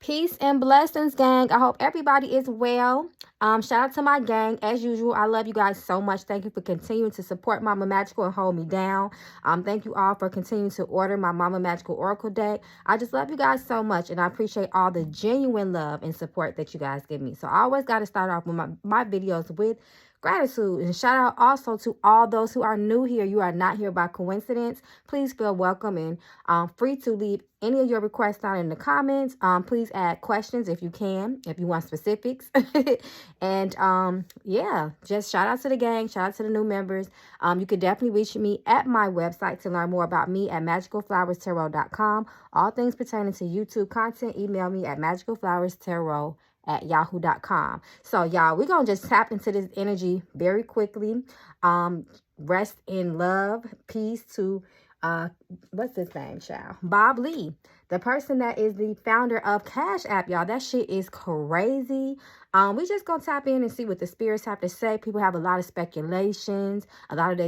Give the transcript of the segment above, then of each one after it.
Peace and blessings, gang. I hope everybody is well. Shout out to my gang. As usual, I love you guys so much. Thank you for continuing to support Mama Magical and hold me down. Thank you all for continuing to order my Mama Magical Oracle deck. I just love you guys so much, and I appreciate all the genuine love and support that you guys give me. So I always got to start off with my videos with gratitude, and shout out also to all those who are new here. You are not here by coincidence. Please feel welcome and free to leave any of your requests down in the comments. Please add questions if you can, if you want specifics. And yeah, just shout out to the gang, shout out to the new members. You can definitely reach me at my website to learn more about me at magicalflowerstarot.com. All things pertaining to YouTube content, email me at magicalflowerstarot@yahoo.com. So y'all, we're gonna just tap into this energy very quickly. Rest in love, peace to what's his name, child? Bob Lee, the person that is the founder of Cash App, y'all. That shit is crazy. We just gonna tap in and see what the spirits have to say. People have a lot of speculations, a lot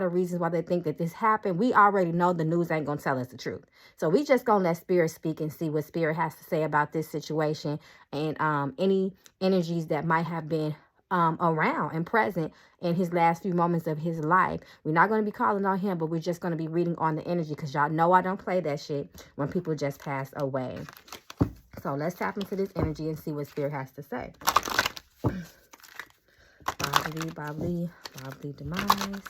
of reasons why they think that this happened. We already know the news ain't gonna tell us the truth, so we just gonna let spirit speak and see what spirit has to say about this situation and any energies that might have been around and present in his last few moments of his life. We're not going to be calling on him, but we're just going to be reading on the energy, because y'all know I don't play that shit when people just pass away. So let's tap into this energy and see what spirit has to say. Bob Lee demise.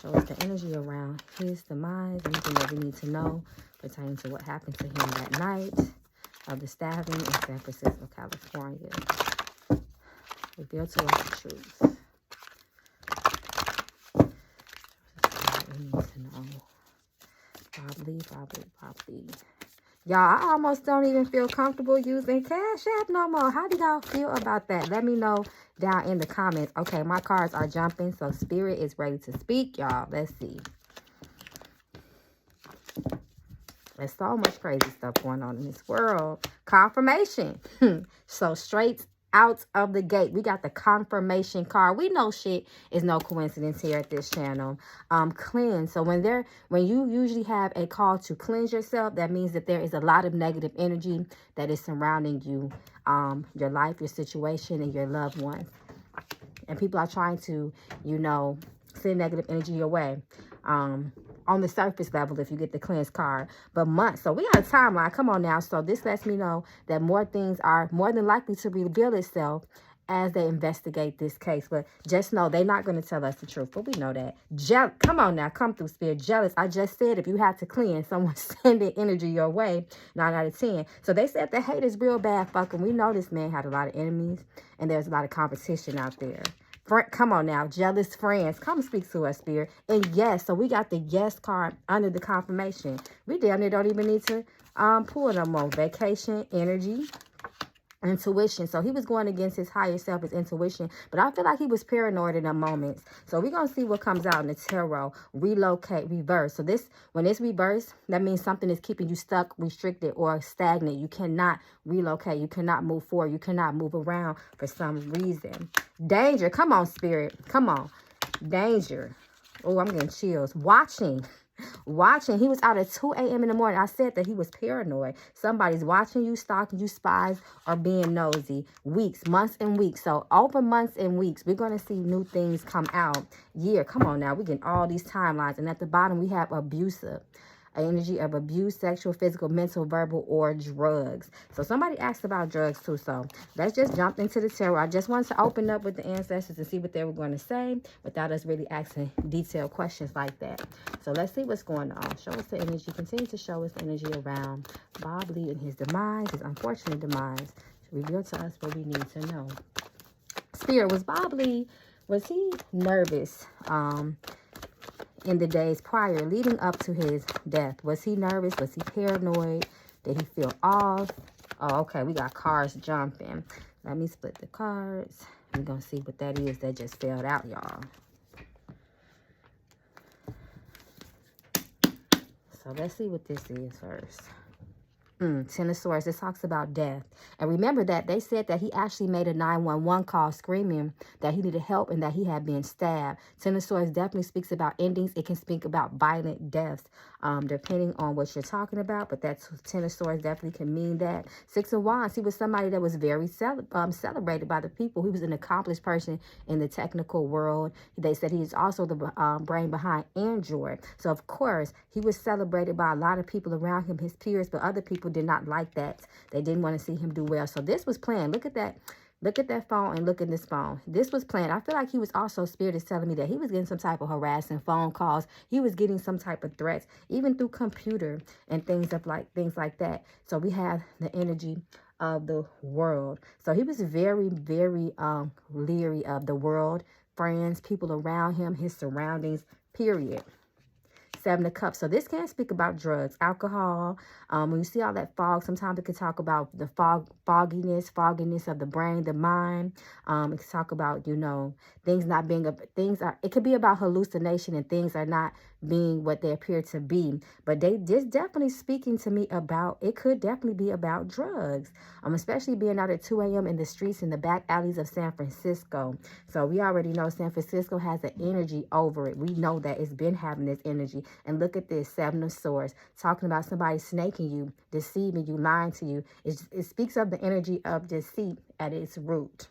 Show us the energy around his demise, anything that we need to know pertaining to what happened to him that night of the stabbing in San Francisco, California. Reveal to us the truth. We need to know. Bob Lee. Y'all, I almost don't even feel comfortable using Cash App no more. How do y'all feel about that? Let me know down in the comments. Okay, my cards are jumping, so spirit is ready to speak, y'all. Let's see. There's so much crazy stuff going on in this world. Confirmation. So straight out of the gate, we got the confirmation card. We know shit is no coincidence here at this channel. Cleanse. So when you usually have a call to cleanse yourself, that means that there is a lot of negative energy that is surrounding you, your life, your situation, and your loved ones. And people are trying to, send negative energy your way. On the surface level, if you get the cleanse card, but months. So we got a timeline. Come on now. So this lets me know that more things are more than likely to reveal itself as they investigate this case. But just know they're not going to tell us the truth. But we know that. Come on now. Come through, spirit. Jealous. I just said if you had to cleanse, someone sending energy your way. 9 out of 10. So they said the hate is real bad. Fucking. We know this man had a lot of enemies, and there's a lot of competition out there. Come on now, jealous friends. Come speak to us, spirit. And yes, so we got the yes card under the confirmation. We damn near don't even need to pull no more. Vacation, energy, intuition. So he was going against his higher self, his intuition. But I feel like he was paranoid in the moments. So we're going to see what comes out in the tarot. Relocate, reverse. So when it's reversed, that means something is keeping you stuck, restricted, or stagnant. You cannot relocate. You cannot move forward. You cannot move around for some reason. Danger. Come on, spirit. Come on. Danger. Oh, I'm getting chills. Watching. He was out at 2 a.m. in the morning. I said that he was paranoid. Somebody's watching you, stalking you, spies are being nosy. Weeks, months, and weeks. So over months and weeks, we're going to see new things come out. Come on now. We're getting all these timelines. And at the bottom, we have abusive. Energy of abuse, sexual, physical, mental, verbal, or drugs. So somebody asked about drugs too. So let's just jump into the tarot. I just wanted to open up with the ancestors and see what they were going to say without us really asking detailed questions like that. So let's see what's going on. Show us the energy. Continue to show us the energy around Bob Lee and his demise, his unfortunate demise. Reveal to us what we need to know. Spirit, was Bob Lee, was he nervous? In the days prior, leading up to his death, was he nervous? Was he paranoid? Did he feel off? Oh, okay, we got cards jumping. Let me split the cards. We're going to see what that is that just fell out, y'all. So let's see what this is first. Ten of Swords. This talks about death. And remember that they said that he actually made a 911 call screaming that he needed help and that he had been stabbed. Ten of Swords definitely speaks about endings. It can speak about violent deaths, depending on what you're talking about. But that's Ten of Swords definitely can mean that. Six of Wands. He was somebody that was very celebrated by the people. He was an accomplished person in the technical world. They said he is also the brain behind Android. So, of course, he was celebrated by a lot of people around him, his peers, but other people did not like that. They didn't want to see him do well. So this was planned. Look at that. Look at that phone and look at this phone. This was planned. I feel like he was also, Spirit is telling me that he was getting some type of harassing phone calls. He was getting some type of threats, even through computer and things like that. So we have the energy of the world. So he was very, very leery of the world, friends, people around him, his surroundings, period. Seven of Cups. So this can speak about drugs, alcohol. When you see all that fog, sometimes it can talk about the fogginess of the brain, the mind. It can talk about, you know, things not being, it could be about hallucination and things are not being what they appear to be. But this definitely speaking to me about, it could definitely be about drugs. Especially being out at 2 a.m. in the streets, in the back alleys of San Francisco. So we already know San Francisco has an energy over it. We know that it's been having this energy. And look at this, Seven of Swords, talking about somebody snaking you, deceiving you, lying to you. It speaks of the energy of deceit at its root.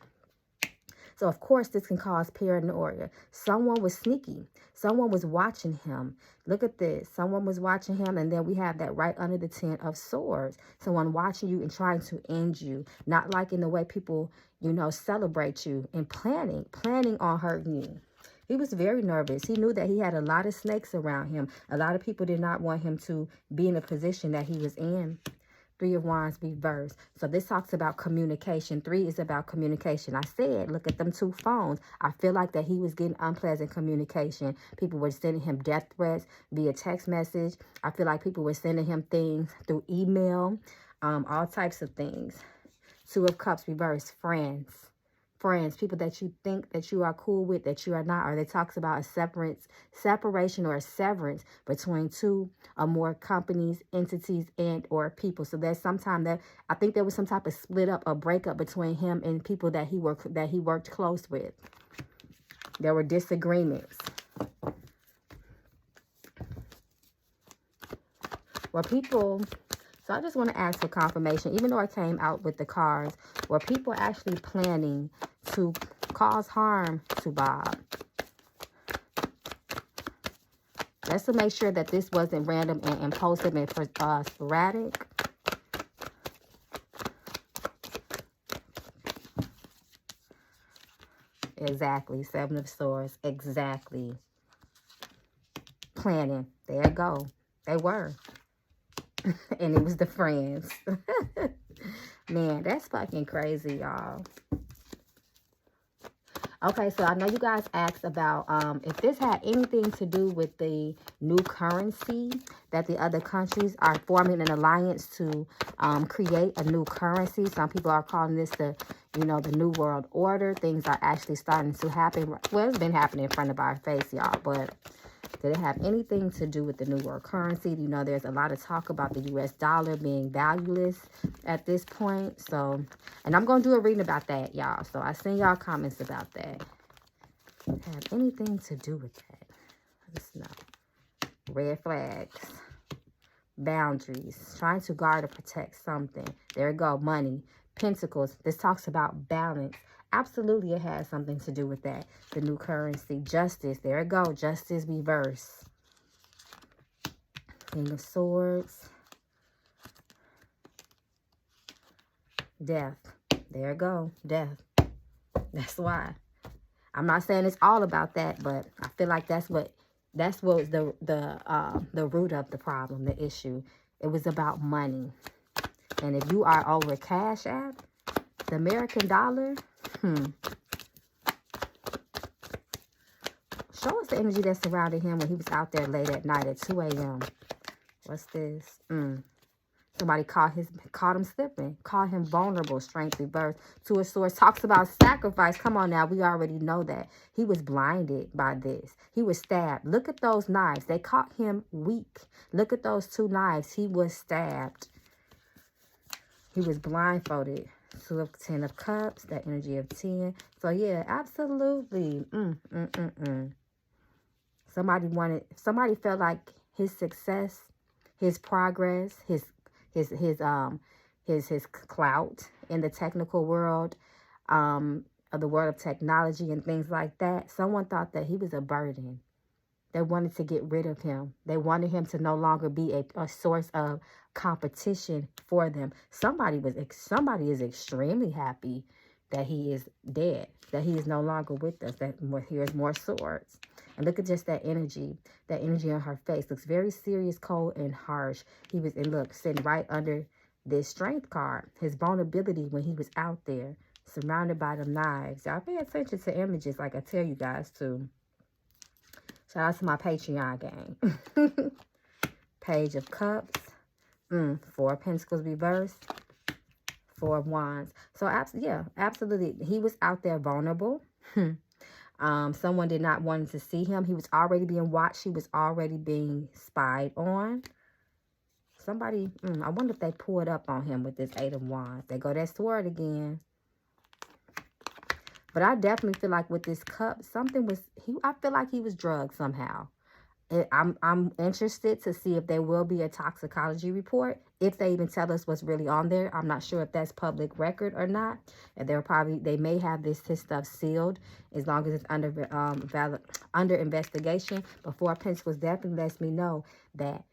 So, of course, this can cause paranoia. Someone was sneaky. Someone was watching him. Look at this. Someone was watching him. And then we have that right under the Ten of Swords. Someone watching you and trying to end you. Not liking the way people, you know, celebrate you and planning on hurting you. He was very nervous. He knew that he had a lot of snakes around him. A lot of people did not want him to be in a position that he was in. Three of Wands reversed. So this talks about communication. 3 is about communication. I said, look at them 2 phones. I feel like that he was getting unpleasant communication. People were sending him death threats via text message. I feel like people were sending him things through email, all types of things. 2 of Cups reversed. Friends, people that you think that you are cool with, that you are not, or it talks about a separation or a severance between 2 or more companies, entities, and or people. So there's sometime that I think there was some type of split up or breakup between him and people that he worked close with. There were disagreements. So I just want to ask for confirmation, even though I came out with the cards, were people actually planning to cause harm to Bob? Let's make sure that this wasn't random and impulsive and sporadic. Exactly. 7 of Swords. Exactly. Planning. There you go. They were. And it was the friends. Man, that's fucking crazy, y'all. Okay, so I know you guys asked about if this had anything to do with the new currency that the other countries are forming an alliance to create a new currency. Some people are calling this the, you know, the New World Order. Things are actually starting to happen. Well, it's been happening in front of our face, y'all, but did it have anything to do with the New World Currency? You know, there's a lot of talk about the U.S. dollar being valueless at this point. So, and I'm going to do a reading about that, y'all. So, I send y'all comments about that. Have anything to do with that? Let us know. Red flags. Boundaries. Trying to guard or protect something. There you go. Money. Pentacles. This talks about balance. Absolutely, it has something to do with that. The new currency. Justice. There it go. Justice reverse. King of Swords. Death. There it go. Death. That's why. I'm not saying it's all about that, but I feel like that's what was the root of the problem, the issue. It was about money. And if you are over Cash App, the American dollar, show us the energy that surrounded him when he was out there late at night at 2 a.m. What's this? Somebody caught him slipping. Caught him vulnerable. Strength reverse. 2 of Swords talks about sacrifice. Come on now. We already know that. He was blinded by this. He was stabbed. Look at those knives. They caught him weak. Look at those 2 knives. He was stabbed. He was blindfolded. 2 of 10 of cups, that energy of 10. So yeah, absolutely. Somebody felt like his success, his progress, his clout in the technical world, of the world of technology and things like that. Someone thought that he was a burden. They wanted to get rid of him. They wanted him to no longer be a source of competition for them. Somebody is extremely happy that he is dead, that he is no longer with us, that here's more swords. And look at just that energy on her face. Looks very serious, cold, and harsh. And look, sitting right under this strength card. His vulnerability when he was out there, surrounded by the knives. Y'all pay attention to images like I tell you guys to. Shout out to my Patreon gang. Page of Cups. 4 of Pentacles reversed. 4 of Wands. So, yeah, absolutely. He was out there vulnerable. Someone did not want to see him. He was already being watched. He was already being spied on. Somebody, I wonder if they pulled up on him with this 8 of Wands. They go that sword again. But I definitely feel like with this cup, I feel like he was drugged somehow. I'm interested to see if there will be a toxicology report. If they even tell us what's really on there. I'm not sure if that's public record or not. And they may have his stuff sealed as long as it's under investigation. But 4 of Pentacles definitely lets me know that,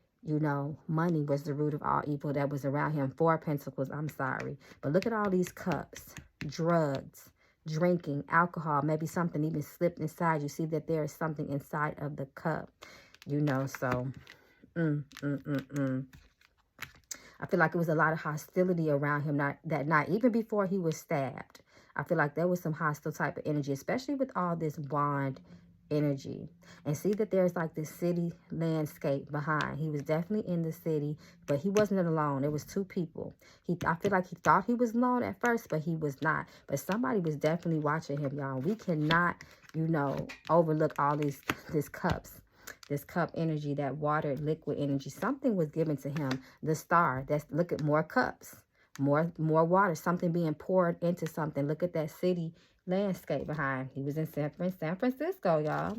money was the root of all evil that was around him. 4 of Pentacles, I'm sorry. But look at all these cups. Drugs. Drinking, alcohol, maybe something even slipped inside. You see that there is something inside of the cup, so I feel like it was a lot of hostility around him that night, even before he was stabbed. I feel like there was some hostile type of energy, especially with all this wand energy. And see that there's like this city landscape behind. He was definitely in the city, but he wasn't alone. It was 2 people. I feel like he thought he was alone at first, but he was not. But somebody was definitely watching him, y'all. We cannot, overlook all this cups. This cup energy, that water, liquid energy. Something was given to him. The star. Look at more cups. More water. Something being poured into something. Look at that city landscape behind. He was in San Francisco, y'all.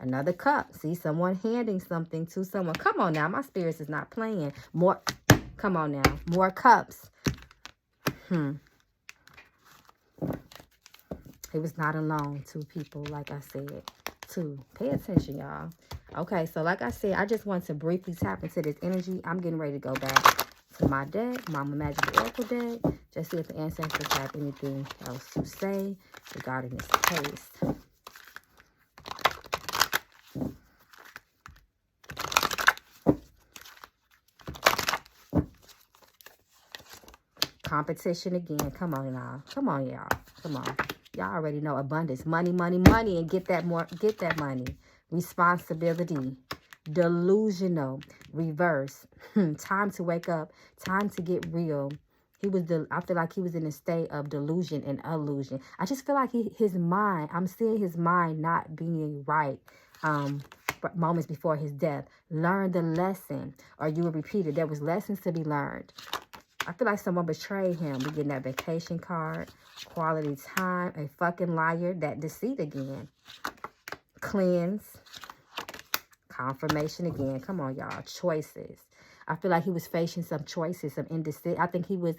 Another cup. See, someone handing something to someone. Come on now. My spirits is not playing. More. Come on now. More cups. He was not alone. 2 people, like I said. 2. Pay attention, y'all. Okay, so like I said, I just want to briefly tap into this energy. I'm getting ready to go back to my deck, Mama Magical Oracle deck. Just see if the ancestors have anything else to say regarding this case. Competition again. Come on, y'all. Come on, y'all. Come on. Y'all already know abundance. Money, money, money. And get that money. Responsibility. Delusional. Reverse. Time to wake up. Time to get real. I feel like he was in a state of delusion and illusion. I just feel like his mind, I'm seeing his mind not being right. Moments before his death. Learn the lesson, or you will repeat it. There was lessons to be learned. I feel like someone betrayed him. We're getting that vacation card. Quality time. A fucking liar. That deceit again. Cleanse. Confirmation again. Come on, y'all. Choices. I feel like he was facing some choices, some indecision. I think he was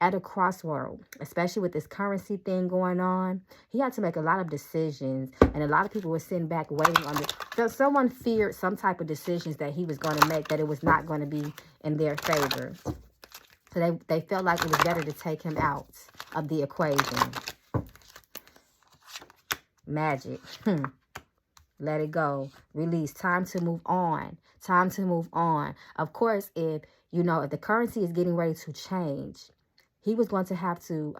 at a crossroad, especially with this currency thing going on. He had to make a lot of decisions, and a lot of people were sitting back waiting on it. So someone feared some type of decisions that he was going to make, that it was not going to be in their favor. So they felt like it was better to take him out of the equation. Magic. Let it go. Release. Time to move on. Time to move on. Of course, if the currency is getting ready to change, he was going to have to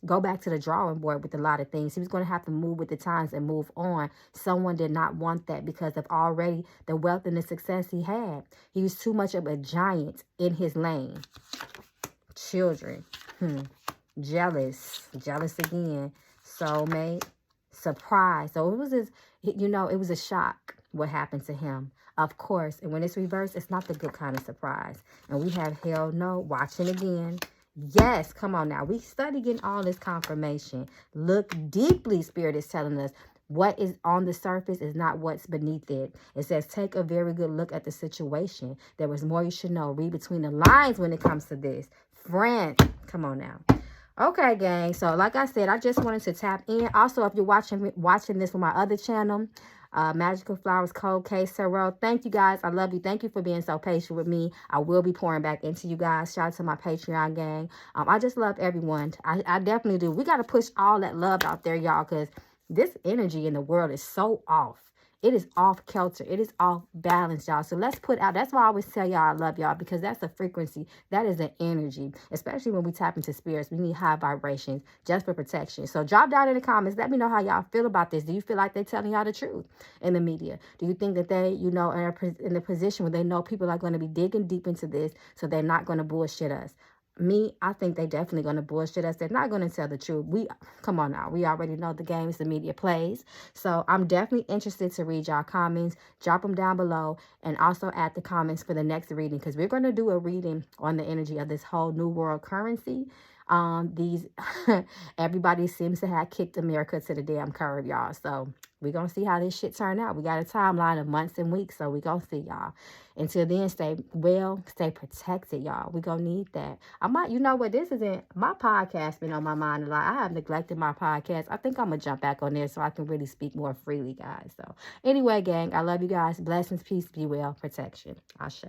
go back to the drawing board with a lot of things. He was going to have to move with the times and move on. Someone did not want that because of already the wealth and the success he had. He was too much of a giant in his lane. Children. Jealous. Jealous again. Soulmate. Surprise. So it was it was a shock what happened to him. Of course. And when it's reversed, it's not the good kind of surprise. And we have hell no. Watching again. Yes, come on now. We studying all this confirmation. Look deeply, Spirit is telling us. What is on the surface is not what's beneath it. It says, take a very good look at the situation. There was more you should know. Read between the lines when it comes to this. Friend, come on now. Okay, gang. So, like I said, I just wanted to tap in. Also, if you're watching this on my other channel, Magical Flowers Cold Case Tarot. Thank you guys. I love you. Thank you for being so patient with me. I will be pouring back into you guys. Shout out to my Patreon gang. I just love everyone. I definitely do. We got to push all that love out there, y'all, because this energy in the world is so off. It is off kilter. It is off balance, y'all. So let's put out. That's why I always tell y'all I love y'all, because that's a frequency. That is an energy. Especially when we tap into spirits. We need high vibrations just for protection. So drop down in the comments. Let me know how y'all feel about this. Do you feel like they're telling y'all the truth in the media? Do you think that they, are in the position where they know people are going to be digging deep into this, so they're not going to bullshit us? Me, I think they definitely going to bullshit us. They're not going to tell the truth. Come on now. We already know the games the media plays. So I'm definitely interested to read y'all comments. Drop them down below, and also add the comments for the next reading, because we're going to do a reading on the energy of this whole new world currency. Everybody seems to have kicked America to the damn curb, y'all. So we're going to see how this shit turn out. We got a timeline of months and weeks, so we're going to see, y'all. Until then, stay well, stay protected, y'all. We're going to need that. You know what, this isn't, my podcast been on my mind a lot. I have neglected my podcast. I think I'm going to jump back on there so I can really speak more freely, guys. So anyway, gang, I love you guys. Blessings, peace, be well, protection. Ashe.